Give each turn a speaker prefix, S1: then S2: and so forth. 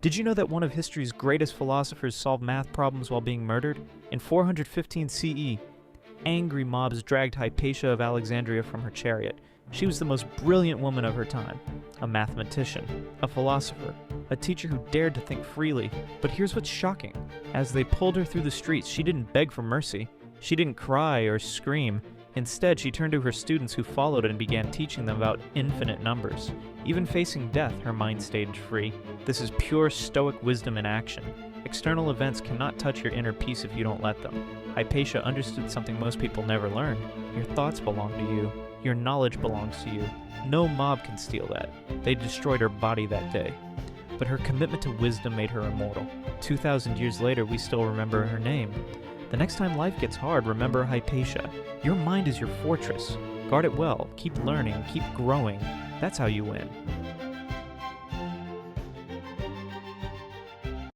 S1: Did you know that one of history's greatest philosophers solved math problems while being murdered? In 415 CE, angry mobs dragged Hypatia of Alexandria from her chariot. She was the most brilliant woman of her time, a mathematician, a philosopher, a teacher who dared to think freely. But here's what's shocking. As they pulled her through the streets, she didn't beg for mercy. She didn't cry or scream. Instead, she turned to her students who followed and began teaching them about infinite numbers. Even facing death, her mind stayed free. This is pure Stoic wisdom in action. External events cannot touch your inner peace if you don't let them. Hypatia understood something most people never learn. Your thoughts belong to you. Your knowledge belongs to you. No mob can steal that. They destroyed her body that day. But her commitment to wisdom made her immortal. 2,000 years later, we still remember her name. The next time life gets hard, remember Hypatia. Your mind is your fortress. Guard it well. Keep learning. Keep growing. That's how you win.